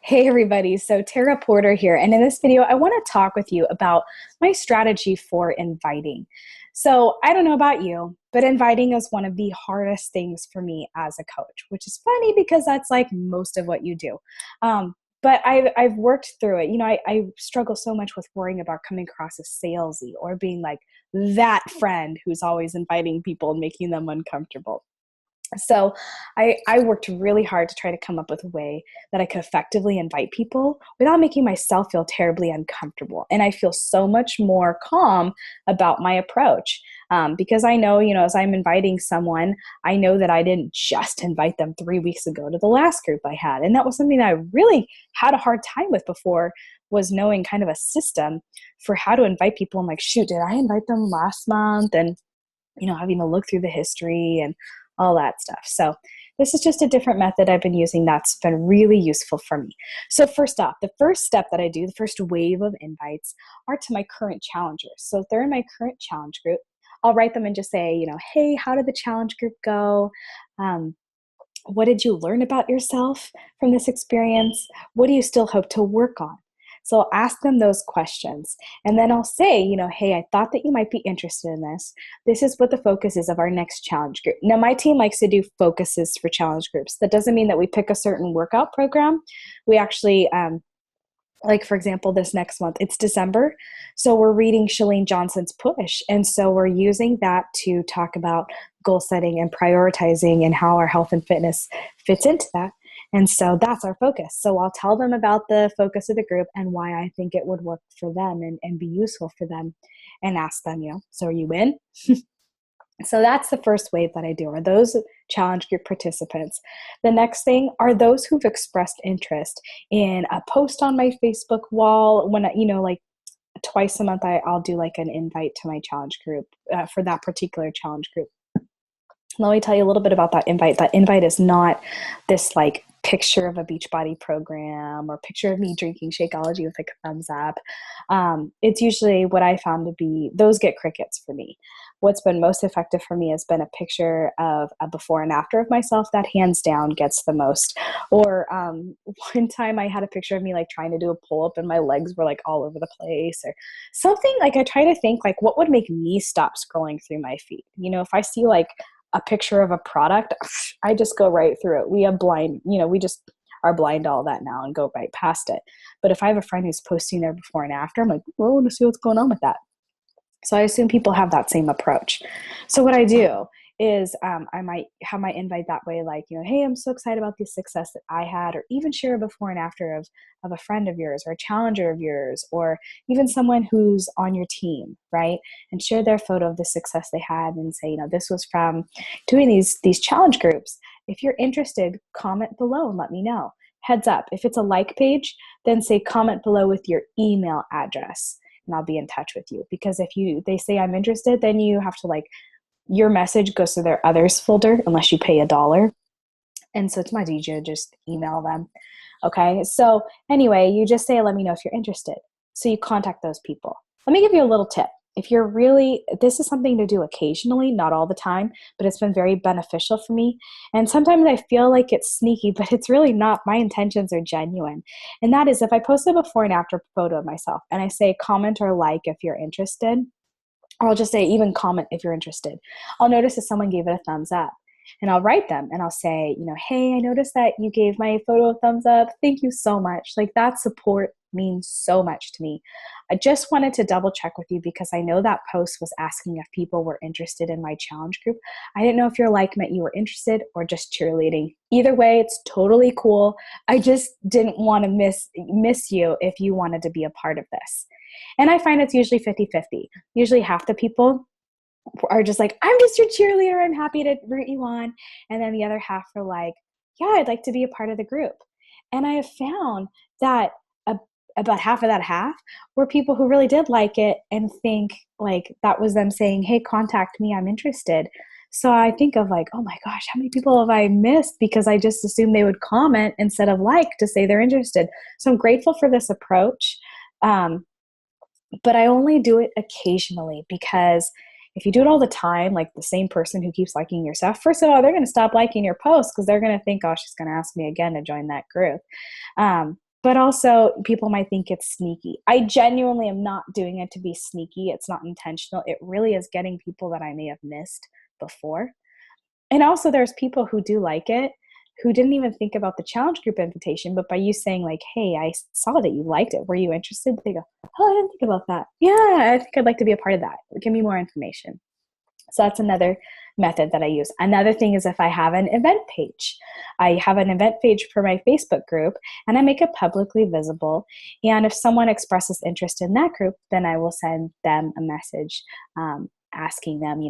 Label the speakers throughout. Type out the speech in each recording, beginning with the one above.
Speaker 1: Hey everybody, so Tara Porter here, and in this video, I want to talk with you about my strategy for inviting. So, I don't know about you, but inviting is one of the hardest things for me as a coach, which is funny because that's like most of what you do. But I've worked through it. I struggle so much with worrying about coming across as salesy or being like that friend who's always inviting people and making them uncomfortable. So I worked really hard to try to come up with a way that I could effectively invite people without making myself feel terribly uncomfortable. And I feel so much more calm about my approach because I know, as I'm inviting someone, I know that I didn't just invite them 3 weeks ago to the last group I had. And that was something that I really had a hard time with before, was knowing kind of a system for how to invite people. I'm like, shoot, did I invite them last month? And having to look through the history and all that stuff. So this is just a different method I've been using that's been really useful for me. So first off, the first step that I do, the first wave of invites are to my current challengers. So if they're in my current challenge group, I'll write them and just say, hey, how did the challenge group go? Um, what did you learn about yourself from this experience? What do you still hope to work on? So I'll ask them those questions. And then I'll say, hey, I thought that you might be interested in this. This is what the focus is of our next challenge group. Now, my team likes to do focuses for challenge groups. That doesn't mean that we pick a certain workout program. We actually, like for example, this next month, it's December. So we're reading Chalene Johnson's Push. And so we're using that to talk about goal setting and prioritizing and how our health and fitness fits into that. And so that's our focus. So I'll tell them about the focus of the group and why I think it would work for them and be useful for them, and ask them, so are you in? So that's the first wave that I do, are those challenge group participants. The next thing are those who've expressed interest in a post on my Facebook wall. When, like twice a month, I'll do like an invite to my challenge group for that particular challenge group. Let me tell you a little bit about that invite. That invite is not this like picture of a Beachbody program or picture of me drinking Shakeology with like a thumbs up. It's usually what I found to be, those get crickets for me. What's been most effective for me has been a picture of a before and after of myself. That hands down gets the most. Or one time I had a picture of me like trying to do a pull up and my legs were like all over the place, or something. Like I try to think like what would make me stop scrolling through my feed. If I see like a picture of a product, I just go right through it. We have we just are blind to all that now and go right past it. But if I have a friend who's posting their before and after, I'm like, well, I want to see what's going on with that. So I assume people have that same approach. So what I do is I might have my invite that way, like, hey, I'm so excited about the success that I had, or even share a before and after of a friend of yours or a challenger of yours, or even someone who's on your team, right? And share their photo of the success they had and say, this was from doing these challenge groups. If you're interested, comment below and let me know. Heads up, if it's a like page, then say comment below with your email address and I'll be in touch with you. Because if they say I'm interested, then you have to your message goes to their others folder unless you pay $1. And so it's much easier to just email them. Okay. So anyway, you just say, let me know if you're interested. So you contact those people. Let me give you a little tip. If this is something to do occasionally, not all the time, but it's been very beneficial for me. And sometimes I feel like it's sneaky, but it's really not. My intentions are genuine. And that is, if I post a before and after photo of myself and I say comment or like if you're interested, or I'll just say even comment if you're interested, I'll notice that someone gave it a thumbs up. And I'll write them and I'll say, hey, I noticed that you gave my photo a thumbs up. Thank you so much. Like, that support means so much to me. I just wanted to double check with you because I know that post was asking if people were interested in my challenge group. I didn't know if your like meant you were interested or just cheerleading. Either way, it's totally cool. I just didn't want to miss you if you wanted to be a part of this. And I find it's usually 50-50. Usually half the people are just like, I'm just your cheerleader, I'm happy to root you on. And then the other half are like, yeah, I'd like to be a part of the group. And I have found that about half of that half were people who really did like it and think like that was them saying, hey, contact me, I'm interested. So I think of like, oh my gosh, how many people have I missed because I just assumed they would comment instead of like to say they're interested. So I'm grateful for this approach. But I only do it occasionally because if you do it all the time, like the same person who keeps liking your stuff, first of all, they're going to stop liking your posts because they're going to think, oh, she's going to ask me again to join that group. but also people might think it's sneaky. I genuinely am not doing it to be sneaky. It's not intentional. It really is getting people that I may have missed before. And also there's people who do like it, who didn't even think about the challenge group invitation, but by you saying like, hey, I saw that you liked it. Were you interested? They go, oh, I didn't think about that. Yeah, I think I'd like to be a part of that. Give me more information. So that's another method that I use. Another thing is if I have an event page. I have an event page for my Facebook group and I make it publicly visible. And if someone expresses interest in that group, then I will send them a message asking them,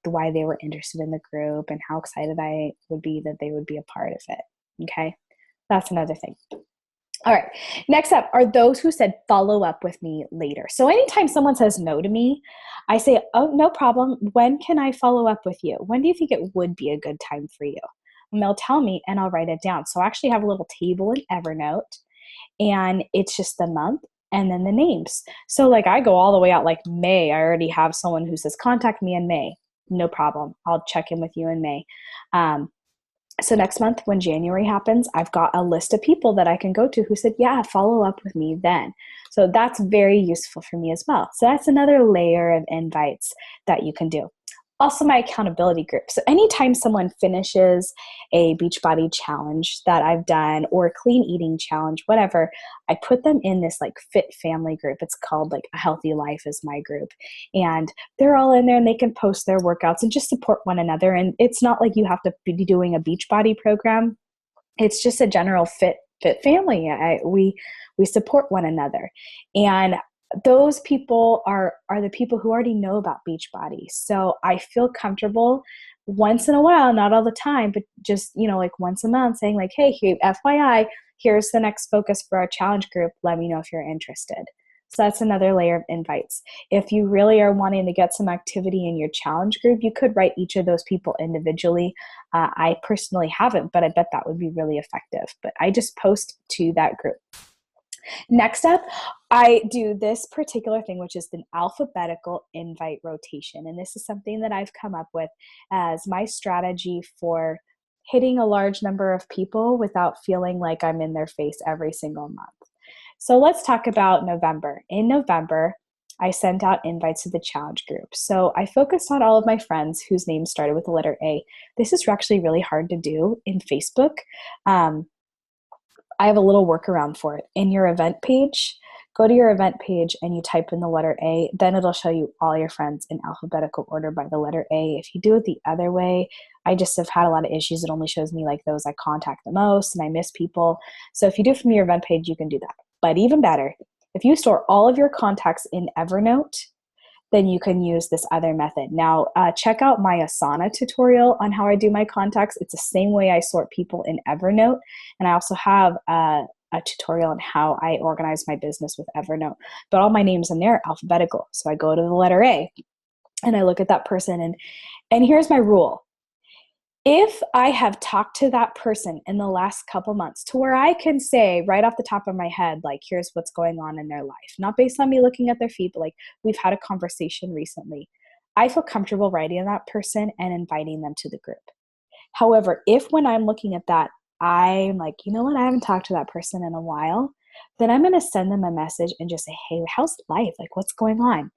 Speaker 1: why they were interested in the group and how excited I would be that they would be a part of it. Okay, that's another thing. All right, next up are those who said follow up with me later. So anytime someone says no to me, I say, oh, no problem. When can I follow up with you? When do you think it would be a good time for you? And they'll tell me and I'll write it down. So I actually have a little table in Evernote and it's just the month and then the names. So like I go all the way out like May. I already have someone who says contact me in May. No problem. I'll check in with you in May. So next month when January happens, I've got a list of people that I can go to who said, yeah, follow up with me then. So that's very useful for me as well. So that's another layer of invites that you can do. Also my accountability group. So anytime someone finishes a Beachbody challenge that I've done or a clean eating challenge, whatever, I put them in this like fit family group. It's called like A Healthy Life is my group. And they're all in there and they can post their workouts and just support one another. And it's not like you have to be doing a Beachbody program. It's just a general fit family. We support one another. And those people are the people who already know about Beachbody. So I feel comfortable once in a while, not all the time, but just, like once a month saying like, hey, FYI, here's the next focus for our challenge group. Let me know if you're interested. So that's another layer of invites. If you really are wanting to get some activity in your challenge group, you could write each of those people individually. I personally haven't, but I bet that would be really effective. But I just post to that group. Next up, I do this particular thing, which is an alphabetical invite rotation. And this is something that I've come up with as my strategy for hitting a large number of people without feeling like I'm in their face every single month. So let's talk about November. In November, I sent out invites to the challenge group. So I focused on all of my friends whose names started with the letter A. This is actually really hard to do in Facebook. I have a little workaround for it. In your event page, go to your event page and you type in the letter A, then it'll show you all your friends in alphabetical order by the letter A. If you do it the other way, I just have had a lot of issues. It only shows me like those I contact the most and I miss people. So if you do it from your event page, you can do that. But even better, if you store all of your contacts in Evernote, then you can use this other method. Now, check out my Asana tutorial on how I do my contacts. It's the same way I sort people in Evernote. And I also have a tutorial on how I organize my business with Evernote. But all my names in there are alphabetical. So I go to the letter A and I look at that person. And here's my rule. If I have talked to that person in the last couple months to where I can say right off the top of my head, like, here's what's going on in their life, not based on me looking at their feed, but like we've had a conversation recently, I feel comfortable writing to that person and inviting them to the group. However, if when I'm looking at that, I'm like, you know what, I haven't talked to that person in a while, then I'm going to send them a message and just say, hey, how's life? Like, what's going on?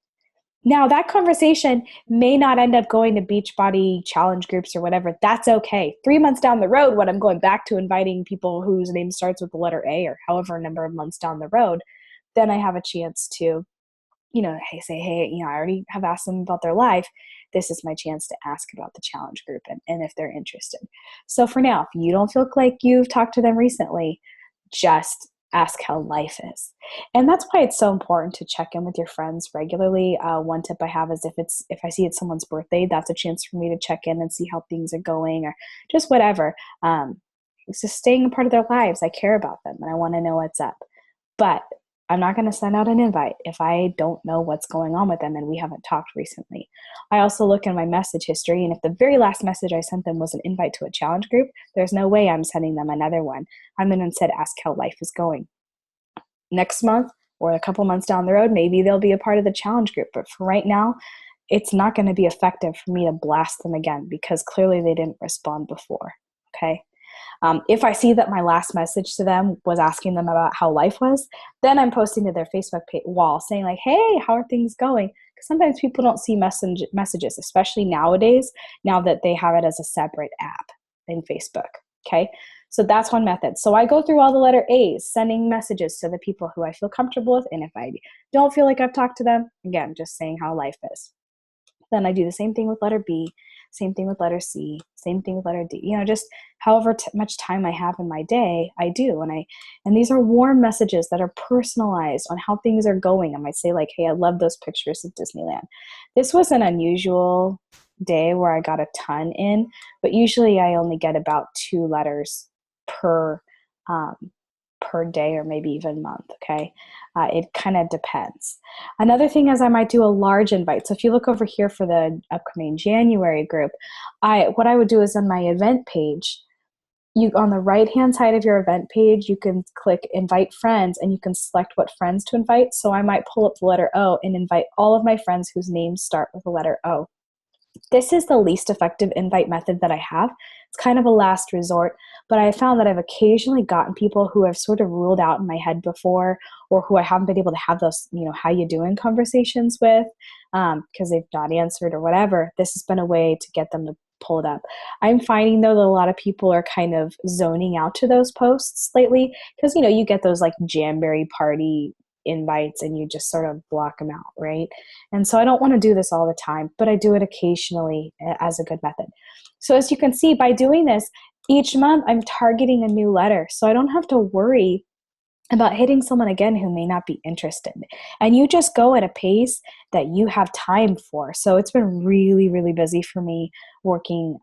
Speaker 1: Now, that conversation may not end up going to Beachbody challenge groups or whatever. That's okay. 3 months down the road, when I'm going back to inviting people whose name starts with the letter A or however number of months down the road, then I have a chance to, say, hey, I already have asked them about their life. This is my chance to ask about the challenge group and if they're interested. So for now, if you don't feel like you've talked to them recently, just ask how life is. And that's why it's so important to check in with your friends regularly. One tip I have is if I see it's someone's birthday, that's a chance for me to check in and see how things are going or just whatever. It's just staying a part of their lives. I care about them and I want to know what's up. But I'm not going to send out an invite if I don't know what's going on with them and we haven't talked recently. I also look in my message history, and if the very last message I sent them was an invite to a challenge group, there's no way I'm sending them another one. I'm going to instead ask how life is going. Next month or a couple months down the road, maybe they'll be a part of the challenge group. But for right now, it's not going to be effective for me to blast them again because clearly they didn't respond before. Okay. If I see that my last message to them was asking them about how life was, then I'm posting to their Facebook wall saying like, hey, how are things going? Because sometimes people don't see messages, especially nowadays, now that they have it as a separate app in Facebook. Okay. So that's one method. So I go through all the letter A's, sending messages to the people who I feel comfortable with. And if I don't feel like I've talked to them, again, just saying how life is. Then I do the same thing with letter B, same thing with letter C, same thing with letter D. Just however much time I have in my day, I do. And these are warm messages that are personalized on how things are going. I might say like, hey, I love those pictures of Disneyland. This was an unusual day where I got a ton in, but usually I only get about 2 letters per day or maybe even month. Okay. It kind of depends. Another thing is I might do a large invite. So if you look over here for the upcoming January group, what I would do is on my event page, on the right-hand side of your event page, you can click invite friends and you can select what friends to invite. So I might pull up the letter O and invite all of my friends whose names start with the letter O. This is the least effective invite method that I have. It's kind of a last resort, but I found that I've occasionally gotten people who I've sort of ruled out in my head before, or who I haven't been able to have those, how you doing conversations with, because they've not answered or whatever. This has been a way to get them to pull it up. I'm finding though that a lot of people are kind of zoning out to those posts lately, because you get those like Jamboree party invites and you just sort of block them out, right? And so I don't want to do this all the time, but I do it occasionally as a good method. So as you can see, by doing this, each month I'm targeting a new letter. So I don't have to worry about hitting someone again who may not be interested. And you just go at a pace that you have time for. So it's been really, really busy for me working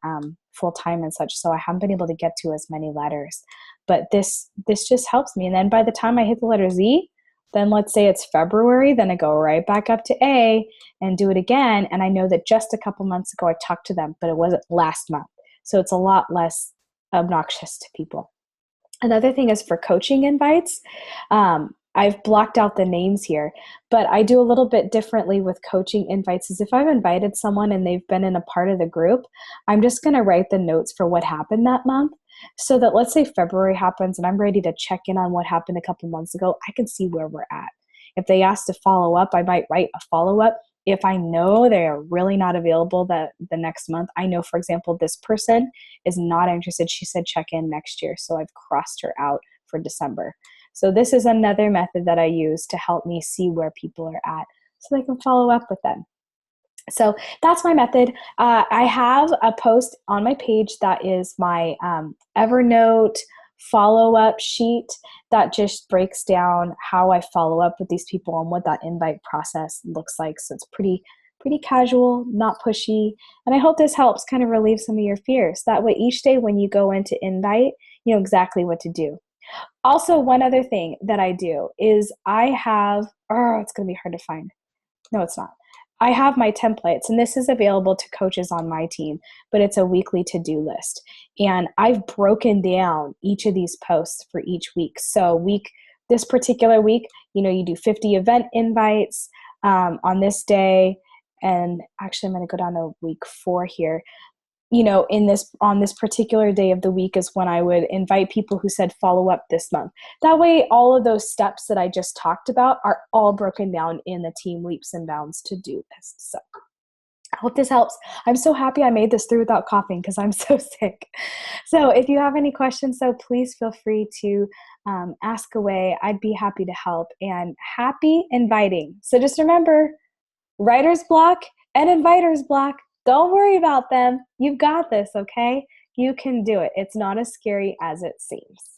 Speaker 1: full time and such. So I haven't been able to get to as many letters. But this just helps me. And then by the time I hit the letter Z, then let's say it's February, then I go right back up to A and do it again. And I know that just a couple months ago I talked to them, but it wasn't last month. So it's a lot less obnoxious to people. Another thing is for coaching invites. I've blocked out the names here, but I do a little bit differently with coaching invites. Is if I've invited someone and they've been in a part of the group, I'm just going to write the notes for what happened that month, so that let's say February happens and I'm ready to check in on what happened a couple months ago, I can see where we're at. If they ask to follow up, I might write a follow-up. If I know they are really not available the next month, I know, for example, this person is not interested. She said check in next year, so I've crossed her out for December. So this is another method that I use to help me see where people are at so they can follow up with them. So that's my method. I have a post on my page that is my Evernote follow-up sheet that just breaks down how I follow up with these people and what that invite process looks like. So it's pretty casual, not pushy. And I hope this helps kind of relieve some of your fears. That way each day when you go into invite, you know exactly what to do. Also, one other thing that I do is I have, it's going to be hard to find. No, it's not. I have my templates, and this is available to coaches on my team, but it's a weekly to-do list. And I've broken down each of these posts for each week. So this particular week, you do 50 event invites on this day. And actually, I'm going to go down to week 4 here. On this particular day of the week is when I would invite people who said follow up this month. That way, all of those steps that I just talked about are all broken down in the Team Leaps and Bounds to-do list. So I hope this helps. I'm so happy I made this through without coughing because I'm so sick. So if you have any questions, please feel free to ask away. I'd be happy to help. And happy inviting. So just remember, writer's block and inviter's block. Don't worry about them. You've got this, okay? You can do it. It's not as scary as it seems.